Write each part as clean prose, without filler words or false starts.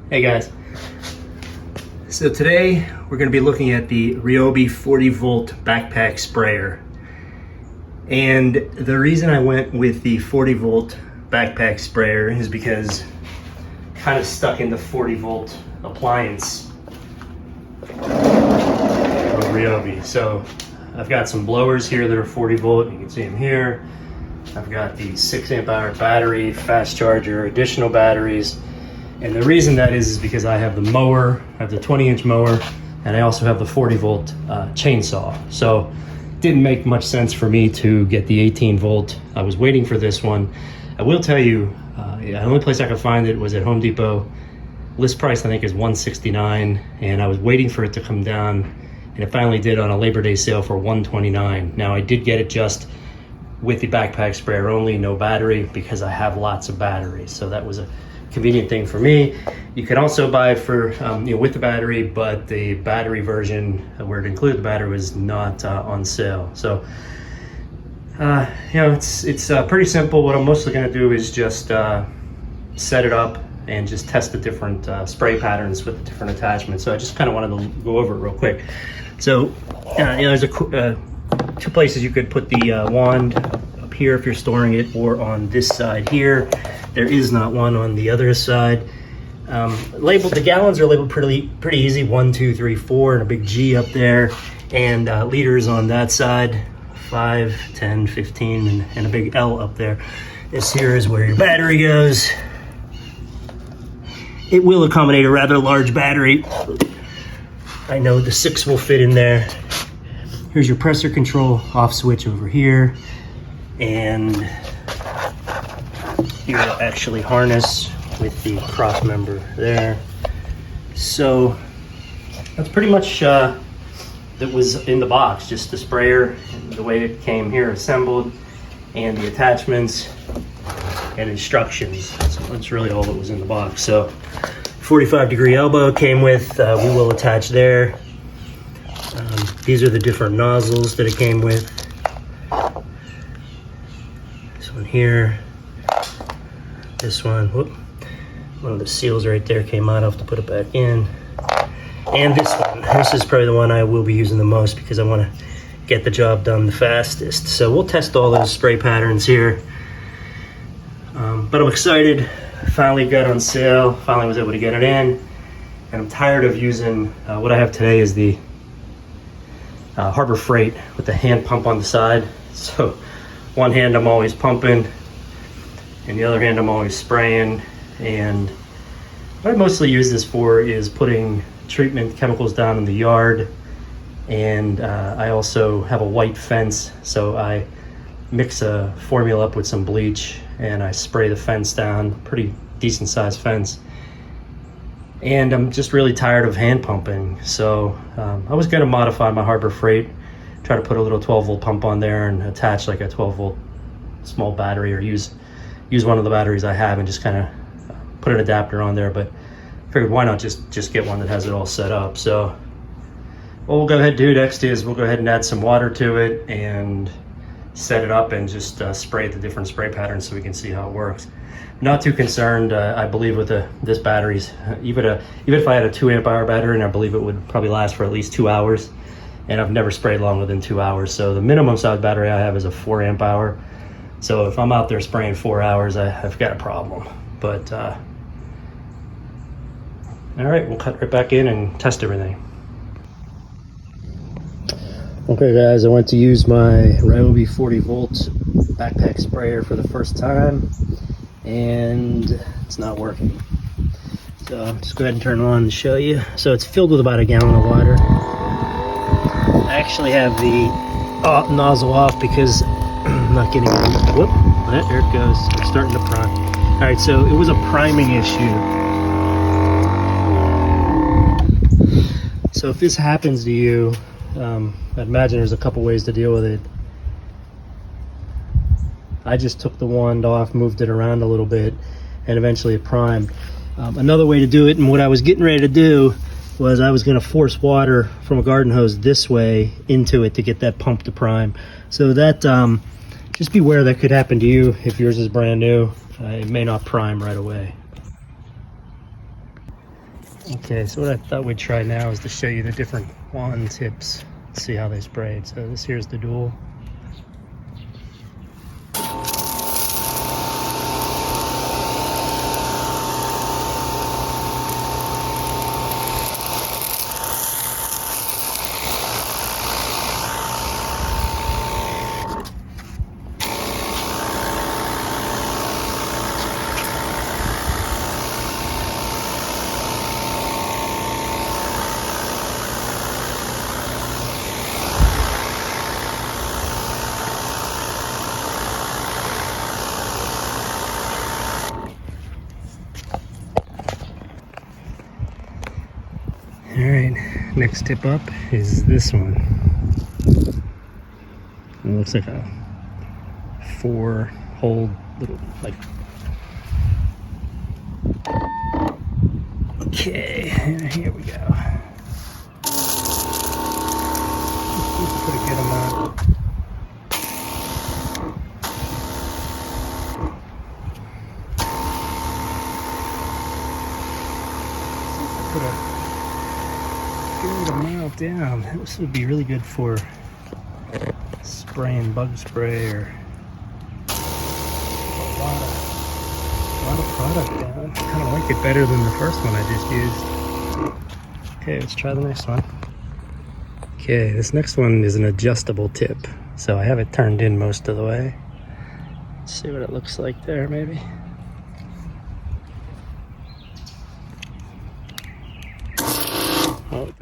Hey guys, so today we're going to be looking at the Ryobi 40 volt backpack sprayer. And the reason I went with the 40 volt backpack sprayer is because I'm kind of stuck in the 40 volt appliance of Ryobi. So I've got some blowers here that are 40 volt, you can see them here. I've got the 6 amp hour battery, fast charger, additional batteries. And the reason that is because I have the mower, I have the 20-inch mower, and I also have the 40 volt chainsaw. So it didn't make much sense for me to get the 18 volt. I was waiting for this one. I will tell you, the only place I could find it was at Home Depot. List price I think is $169, and I was waiting for it to come down, and it finally did on a Labor Day sale for $129. Now I did get it just with the backpack sprayer only, no battery, because I have lots of batteries. So that was a convenient thing for me. You can also buy it for with the battery, but the battery version where it included the battery was not on sale. So it's pretty simple. What I'm mostly going to do is just set it up and just test the different spray patterns with the different attachments. So I just kind of wanted to go over it real quick. So there's two places you could put the wand, up here if you're storing it, or on this side here. There is not one on the other side. The gallons are labeled pretty easy, 1, 2, 3, 4, and a big G up there, and liters on that side, 5, 10, 15, and a big L up there. This here is where your battery goes. It will accommodate a rather large battery. I know the 6 will fit in there. Here's your pressure control off switch over here, and here to actually harness with the cross member there. So that's pretty much that was in the box, just the sprayer, the way it came here assembled, and the attachments and instructions. So that's really all that was in the box. So 45-degree elbow came with, we will attach there. These are the different nozzles that it came with. This one here. This one, whoop, one of the seals right there came out. I'll have to put it back in. And this one, this is probably the one I will be using the most because I want to get the job done the fastest. So we'll test all those spray patterns here. But I'm excited. Finally got on sale. Finally was able to get it in. And I'm tired of using, what I have today is the Harbor Freight with the hand pump on the side. So one hand I'm always pumping, and the other hand I'm always spraying. And what I mostly use this for is putting treatment chemicals down in the yard. And I also have a white fence, so I mix a formula up with some bleach and I spray the fence down, pretty decent sized fence. And I'm just really tired of hand pumping. So I was gonna modify my Harbor Freight, try to put a little 12 volt pump on there and attach like a 12 volt small battery, or use one of the batteries I have and just kind of put an adapter on there. But I figured why not just get one that has it all set up. So what we'll go ahead and do next is we'll go ahead and add some water to it and set it up and just spray the different spray patterns so we can see how it works. Not too concerned, I believe, with this batteries. Even if I had a 2 amp hour battery, and I believe it would probably last for at least 2 hours, and I've never sprayed longer than 2 hours. So the minimum size battery I have is a 4 amp hour. So if I'm out there spraying 4 hours, I've got a problem. But all right, we'll cut right back in and test everything. Okay guys, I went to use my Ryobi 40 volt backpack sprayer for the first time, and it's not working. So I'll just go ahead and turn it on and show you. So it's filled with about a gallon of water. I actually have the nozzle off because I'm not getting it. Whoop, there it goes. It's starting to prime. All right, so it was a priming issue. So if this happens to you, I'd imagine there's a couple ways to deal with it. I just took the wand off, moved it around a little bit, and eventually it primed. Another way to do it, and what I was getting ready to do, was I was going to force water from a garden hose this way into it to get that pump to prime. So that, just beware that could happen to you if yours is brand new. It may not prime right away. Okay, so what I thought we'd try now is to show you the different wand tips, see how they sprayed. So this here's the dual. All right, next tip up is this one. It looks like a 4-hole little, like, okay, and here we go. Put a good amount. Put a good amount down. This would be really good for spraying bug spray or a lot of product down. I kind of like it better than the first one I just used. Okay, let's try the next one. Okay, this next one is an adjustable tip. So I have it turned in most of the way. Let's see what it looks like there, maybe. Oh,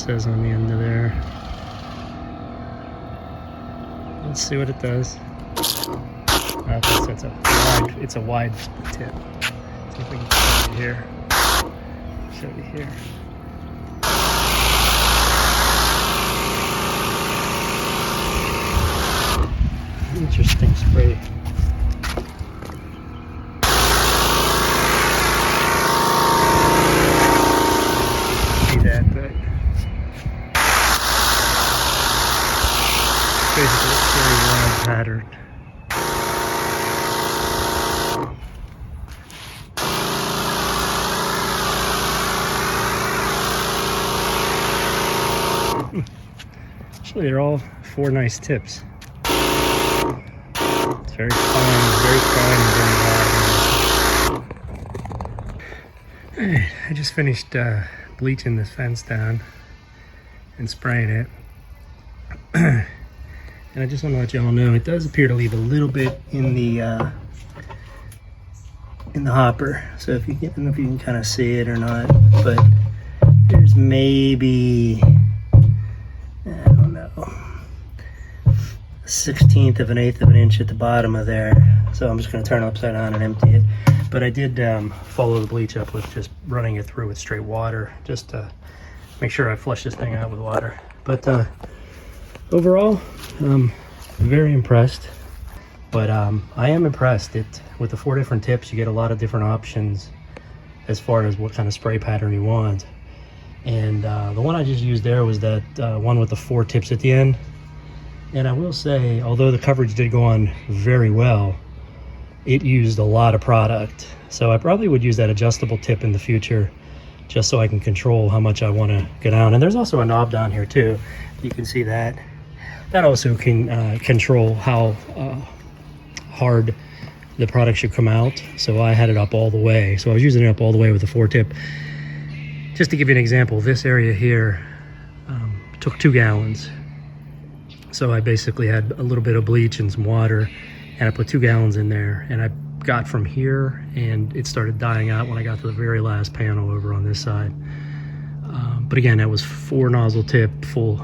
says on the end of there. Let's see what it does. Okay, so it's a wide tip. See if we can show you here. Show you here. Interesting spray. See that, but basically it's very wide pattern. Actually, they're all 4 nice tips. It's very fine and very wide. Alright, I just finished bleaching this fence down and spraying it. And I just want to let you all know, it does appear to leave a little bit in the hopper. So if you can, I don't know if you can kind of see it or not, but there's maybe, I don't know, 1/16 of an eighth of an inch at the bottom of there. So I'm just going to turn it upside down and empty it. But I did follow the bleach up with just running it through with straight water, just to make sure I flush this thing out with water. But overall, very impressed. But I am impressed. With the 4 different tips, you get a lot of different options as far as what kind of spray pattern you want. And the one I just used there was that one with the 4 tips at the end. And I will say, although the coverage did go on very well, it used a lot of product. So I probably would use that adjustable tip in the future, just so I can control how much I want to go down. And there's also a knob down here too. You can see that. That also can control how hard the product should come out. So I had it up all the way. So I was using it up all the way with the 4 tip. Just to give you an example, this area here took 2 gallons. So I basically had a little bit of bleach and some water, and I put 2 gallons in there, and I got from here, and it started dying out when I got to the very last panel over on this side. But again, that was 4 nozzle tip, full,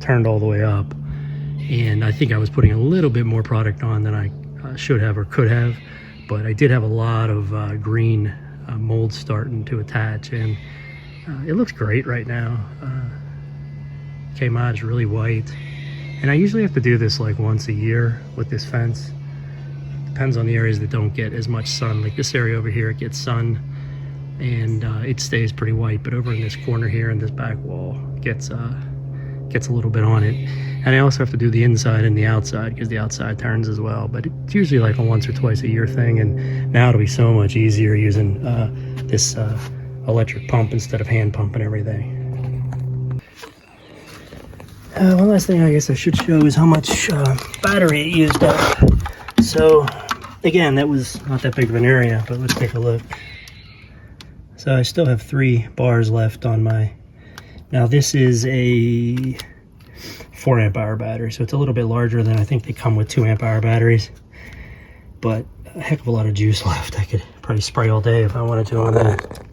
turned all the way up. And I think I was putting a little bit more product on than I should have or could have, but I did have a lot of green mold starting to attach, and it looks great right now. Came out, it's really white. And I usually have to do this like once a year with this fence. Depends on the areas that don't get as much sun. Like this area over here, it gets sun and it stays pretty white. But over in this corner here in this back wall, gets a little bit on it. And I also have to do the inside and the outside because the outside turns as well. But it's usually like a once or twice a year thing. And now it'll be so much easier using this electric pump instead of hand pumping everything. One last thing I guess I should show is how much battery it used up. So again, that was not that big of an area, but let's take a look. So I still have 3 bars left on my, now this is a 4 amp hour battery, so it's a little bit larger than, I think they come with 2 amp hour batteries, but a heck of a lot of juice left. I could probably spray all day if I wanted to on that.